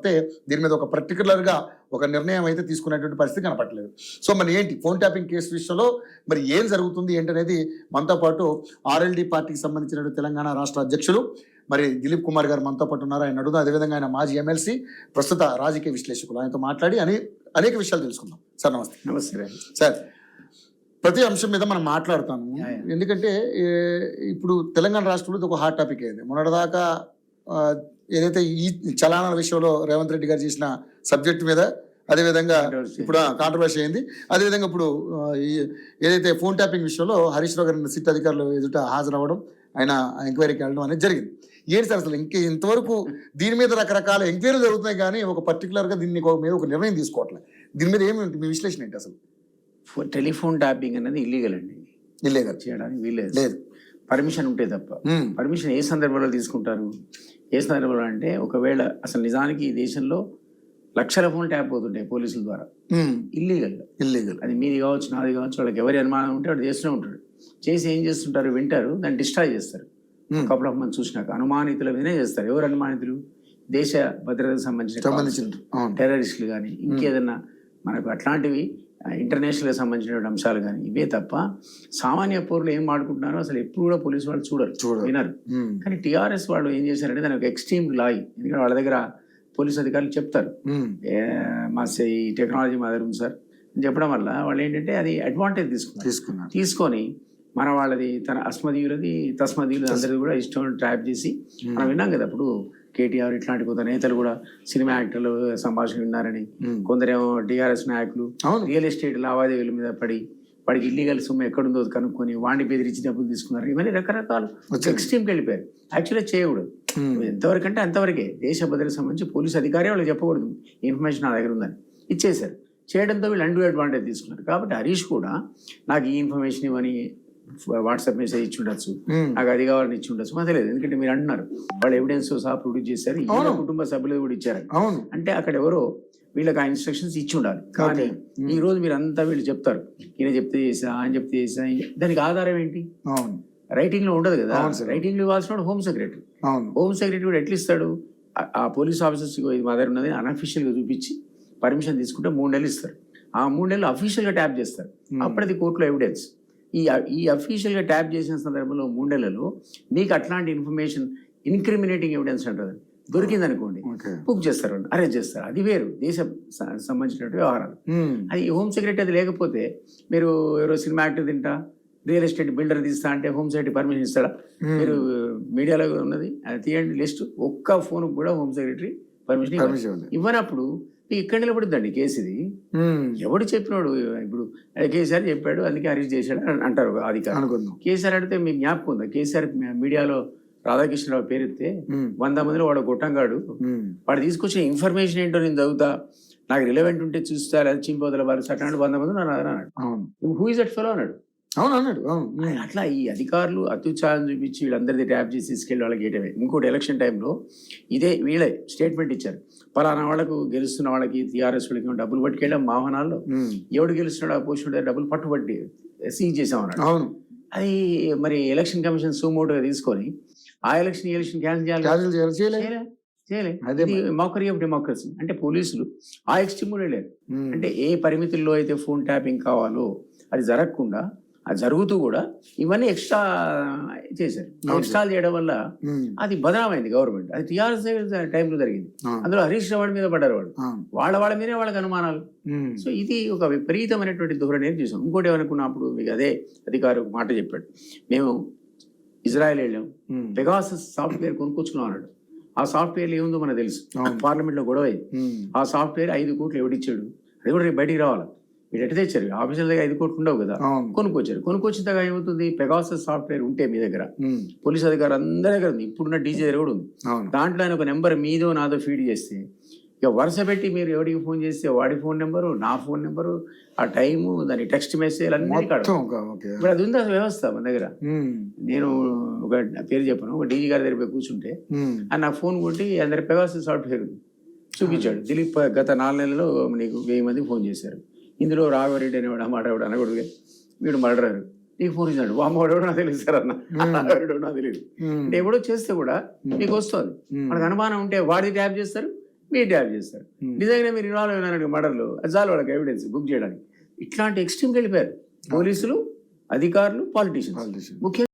అయితే దీని మీద ఒక పర్టికులర్గా ఒక నిర్ణయం అయితే తీసుకునేటువంటి పరిస్థితి కనపట్లేదు. సో మరి ఏంటి ఫోన్ ట్యాపింగ్ కేసు విషయంలో మరి ఏం జరుగుతుంది ఏంటనేది మనతో పాటు ఆర్ఎల్డి పార్టీకి సంబంధించిన తెలంగాణ రాష్ట్ర అధ్యక్షులు మరి దిలీప్ కుమార్ గారు మనతో పాటు ఉన్నారు. ఆయన అడుగుదాం. అదేవిధంగా ఆయన మాజీ ఎమ్మెల్సీ, ప్రస్తుత రాజకీయ విశ్లేషకులు. ఆయనతో మాట్లాడి అనేక విషయాలు తెలుసుకుందాం. సార్ నమస్తే. నమస్తే సార్. ప్రతి అంశం మీద మనం మాట్లాడతాము, ఎందుకంటే ఇప్పుడు తెలంగాణ రాష్ట్రంలో ఒక హాట్ టాపిక్ అయింది మొన్నటిదాకా. ఏదైతే ఈ చలానాల విషయంలో రేవంత్ రెడ్డి గారు చేసిన సబ్జెక్ట్ మీద, అదేవిధంగా ఇప్పుడు కాంట్రవర్సీ అయింది. అదేవిధంగా ఇప్పుడు ఏదైతే ఫోన్ ట్యాపింగ్ విషయంలో హరీష్ రావు గారి సిట్ అధికారులు ఎదుట హాజరవ్వడం, ఆయన ఎంక్వైరీకి వెళ్ళడం అనేది జరిగింది. ఏంటి సార్ అసలు ఇంతవరకు దీని మీద రకరకాల ఎంక్వైరీలు జరుగుతున్నాయి, కానీ ఒక పర్టికులర్గా దీన్ని మీద ఒక నిర్ణయం తీసుకోవట్లేదు. దీని మీద ఏమి మీ విశ్లేషణ ఏంటి అసలు? టెలిఫోన్ ట్యాపింగ్ అనేది ఇల్లీగల్ అండి. ఇల్లీగల్ చేయడానికి వీలేదు, లేదు. పర్మిషన్ ఉంటే తప్ప. పర్మిషన్ ఏ సందర్భంలో తీసుకుంటారు? ఏ సందర్భంలో అంటే ఒకవేళ అసలు నిజానికి ఈ దేశంలో లక్షల ఫోన్ ట్యాప్ అవుతుంటాయి పోలీసుల ద్వారా. ఇల్లీగల్ అది మీది కావచ్చు, నాది కావచ్చు. వాళ్ళకి ఎవరి అనుమానం ఉంటే వాడు చేస్తూనే ఉంటాడు. చేసి ఏం చేస్తుంటారు, వింటారు, దాన్ని డిస్ట్రాయ్ చేస్తారు. కపుల్ ఆఫ్ మంత్స్ చూసినాక అనుమానితుల మీదనే చేస్తారు. ఎవరు అనుమానితులు? దేశ భద్రతకు సంబంధించిన టెర్రరిస్టులు కానీ ఇంకేదన్నా మనకు అట్లాంటివి ఇంటర్నేషనల్గా సంబంధించిన అంశాలు కానీ ఇవే తప్ప సామాన్య పౌరులు ఏం వాడుకుంటున్నారో అసలు ఎప్పుడు కూడా పోలీసు వాళ్ళు చూడరు, వినరు. కానీ టీఆర్ఎస్ వాళ్ళు ఏం చేశారంటే దాని ఒక ఎక్స్ట్రీమ్ లాయి. ఎందుకంటే వాళ్ళ దగ్గర పోలీసు అధికారులు చెప్తారు, మా ఈ టెక్నాలజీ మా దగ్గర ఉంది సార్ అని చెప్పడం వల్ల వాళ్ళు ఏంటంటే అది అడ్వాంటేజ్ తీసుకొని మన వాళ్ళది తన అస్మదీయులది తస్మదీయులు అందరిది కూడా ఇష్టం ట్రాప్ చేసి మనం విన్నాం కదా. అప్పుడు కేటీఆర్ ఇట్లాంటి కొంత నేతలు కూడా సినిమా యాక్టర్లు సంభాషణ విన్నారని, కొందరేమో టీఆర్ఎస్ నాయకులు రియల్ ఎస్టేట్ లావాదేవీల మీద పడి వాడికి ఇల్లీగల్ సొమ్ము ఎక్కడుందో కనుక్కొని వాడిని బెదిరించి డబ్బులు తీసుకున్నారు. ఇవన్నీ రకరకాలు ఎక్స్ట్రీమ్కి వెళ్ళిపోయారు. యాక్చువల్గా చేయకూడదు. ఎంతవరకు అంటే అంతవరకే. దేశ భద్రతకు సంబంధించి పోలీసు అధికారి వాళ్ళు చెప్పకూడదు ఇన్ఫర్మేషన్ నా దగ్గర ఉందని. ఇచ్చేశారు. చేయడంతో వీళ్ళు అండూ అడ్వాంటేజ్ తీసుకున్నారు. కాబట్టి హరీష్ కూడా నాకు ఈ ఇన్ఫర్మేషన్ ఇవ్వని వాట్సాప్ మెసేజ్ ఇచ్చి ఉండొచ్చు, నాకు అది కావాలని ఇచ్చి ఉండొచ్చు, మాకు తెలియదు. ఎందుకంటే మీరు అంటున్నారు వాళ్ళు ఎవిడెన్స్ సహా ప్రొడ్యూస్ చేశారు, కుటుంబ సభ్యులు కూడా ఇచ్చారు. అంటే అక్కడ ఎవరో వీళ్ళకి ఆ ఇన్స్ట్రక్షన్స్ ఇచ్చి ఉండాలి. కానీ ఈ రోజు మీరు అంతా వీళ్ళు చెప్తారు, ఈయన చెప్తే చేసా, ఆయన చెప్తే చేసా. దానికి ఆధారం ఏంటి? రైటింగ్ లో ఉండదు కదా. రైటింగ్ లో ఇవ్వాల్సిన హోమ్ సెక్రటరీ. హోమ్ సెక్రటరీ కూడా ఎట్లా ఇస్తాడు? ఆ పోలీస్ ఆఫీసర్స్ ఇది మా దగ్గర ఉన్నది అన్అఫీషియల్ గా చూపించి పర్మిషన్ తీసుకుంటే 3 నెలలు ఇస్తారు. ఆ 3 నెలలు అఫీషియల్ గా ట్యాప్ చేస్తారు. అప్పటిది కోర్టులో ఎవిడెన్స్. ఈ అఫీషియల్గా ట్యాప్ చేసిన సందర్భంలో 3 నెలలు మీకు అట్లాంటి ఇన్ఫర్మేషన్ ఇన్క్రిమినేటింగ్ ఎవిడెన్స్ అంటారు దొరికింది అనుకోండి, బుక్ చేస్తారు, అరెస్ట్ చేస్తారు. అది వేరు, దేశం సంబంధించినటువంటి వ్యవహారాలు. అది హోమ్ సెక్రటరీ అది లేకపోతే మీరు ఎవరో సినిమా యాక్టర్ తింటా, రియల్ ఎస్టేట్ బిల్డర్ తీస్తా అంటే హోమ్ సెక్రటరీ పర్మిషన్ ఇస్తాడా? మీరు మీడియాలో ఉన్నది అది తీయండి లిస్ట్. ఒక్క ఫోన్ కూడా హోమ్ సెక్రటరీ పర్మిషన్ ఇవ్వనప్పుడు ఇక్కడ నిలబడుద్దండి కేసు. ఇది ఎవడు చెప్పినాడు? ఇప్పుడు కేసీఆర్ చెప్పాడు అందుకే అరెస్ట్ చేశాడు అంటారు అధికారులు. కేసీఆర్ అడిగితే మీకు జ్ఞాపకం ఉందా? కేసీఆర్ మీడియాలో రాధాకృష్ణరావు పేరెత్తే 100 మందిలో వాడు గొట్టంగాడు, వాడు తీసుకొచ్చిన ఇన్ఫర్మేషన్ ఏంటో నేను చదువుతా, నాకు రిలవెంట్ ఉంటే చూస్తా, లేదా చింపోదల వారు అన్నాడు. 100 మంది అన్నాడు. హూ ఇస్ దట్ ఫెలో అన్నాడు. అన్నాడు. అట్లా ఈ అధికారులు అత్యుత్సాహం చూపించి వీళ్ళందరిది ట్యాప్ చేసి తీసుకెళ్ళి వాళ్ళకి ఏటమే. ఇంకోటి ఎలక్షన్ టైంలో ఇదే వీళ్ళే స్టేట్మెంట్ ఇచ్చారు, పలానా వాళ్ళకు గెలుస్తున్న వాళ్ళకి టీఆర్ఎస్ వాళ్ళకి డబ్బులు పట్టుకెళ్ళాం వాహనాల్లో, ఎవడు గెలుస్తున్నాడు ఆ పోస్ట్ డబ్బులు పట్టుబట్టి సీజ్ చేసామన్నాడు. అది మరి ఎలక్షన్ కమిషన్ సుమోటుగా తీసుకొని ఆ ఎలక్షన్ క్యాన్సిల్ చేయలేదు. అది మోకరీ ఆఫ్ డెమోక్రసీ. అంటే పోలీసులు ఆ ఎక్స్ట్రీమ్ కూడా లేరు. అంటే ఏ పరిమితుల్లో అయితే ఫోన్ ట్యాపింగ్ కావాలో అది జరగకుండా, అది జరుగుతూ కూడా ఇవన్నీ ఎక్స్ట్రా చేశారు. ఎక్స్ట్రా చేయడం వల్ల అది బదనామైంది గవర్నమెంట్. అది టీఆర్ఎస్ టైంలో జరిగింది. అందులో హరీష్ రావు మీద పడ్డారు వాళ్ళ మీదే వాళ్ళకి అనుమానాలు. సో ఇది ఒక విపరీతమైనటువంటి ధోరణి చూసాం. ఇంకోటి ఏమనుకున్నప్పుడు మీకు అదే అధికారి మాట చెప్పాడు, మేము ఇజ్రాయెల్ వెళ్ళాం, పెగాసస్ సాఫ్ట్వేర్ కొనుక్కొచ్చుకున్నాం అన్నాడు. ఆ సాఫ్ట్వేర్ ఏముందో మనకు తెలుసు. పార్లమెంట్ లో గొడవ ఆ సాఫ్ట్వేర్ 5 కోట్లు ఎవడిచ్చాడు? అది కూడా రేపు బయటికి రావాలి. మీరు ఎట్లా తెచ్చారు? ఆఫీసుల దగ్గర 5 కోట్లు ఉండవు కదా, కొనుక్కొచ్చారు. కొనుక్కొచ్చిన దగ్గర ఏమవుతుంది? పెగాసస్ సాఫ్ట్వేర్ ఉంటే మీ దగ్గర, పోలీస్ అధికారులు అందరి దగ్గర ఉంది, ఇప్పుడున్న డీజీ దగ్గర కూడా ఉంది. దాంట్లో ఆయన ఒక నెంబర్ మీదో నాదో ఫీడ్ చేస్తే ఇక వరుస పెట్టి మీరు ఎవరికి ఫోన్ చేస్తే వాడి ఫోన్ నెంబరు, నా ఫోన్ నెంబరు, ఆ టైము, దాని టెక్స్ట్ మెసేజ్ అన్నీ ఇప్పుడు అది ఉంది ఆ వ్యవస్థ మన దగ్గర. నేను ఒక పేరు చెప్పాను, ఒక డీజీ గారి దగ్గర కూర్చుంటే ఆయన నాకు ఫోన్ కొట్టి అందరి పెగాసస్ సాఫ్ట్వేర్ చూపించాడు. దిలీప్ గత 4 నెలల్లో నీకు 1000 మందికి ఫోన్ చేశారు, ఇందులో రాఘవరెడ్డి అనేవాడు ఆ మాట అనకూడదు, వీడు మర్డరారు, నీకు ఫోన్ ఇచ్చాడు, వామ్మవాడు నాకు తెలియదు సార్ అన్న, నాకు తెలియదు. అంటే ఎవడో చేస్తే కూడా మీకు వస్తుంది. మనకు అనుమానం ఉంటే వాడిది ట్యాప్ చేస్తారు, మీరు ట్యాప్ చేస్తారు. నిజంగా మీరు ఇన్వాల్వ్ అయినారు మర్డర్లో, అది చాలు వాళ్ళకి ఎవిడెన్స్ బుక్ చేయడానికి. ఇట్లాంటి ఎక్స్ట్రీమ్కి వెళ్ళిపోయారు పోలీసులు, అధికారులు, పాలిటీషియన్స్ ముఖ్యంగా.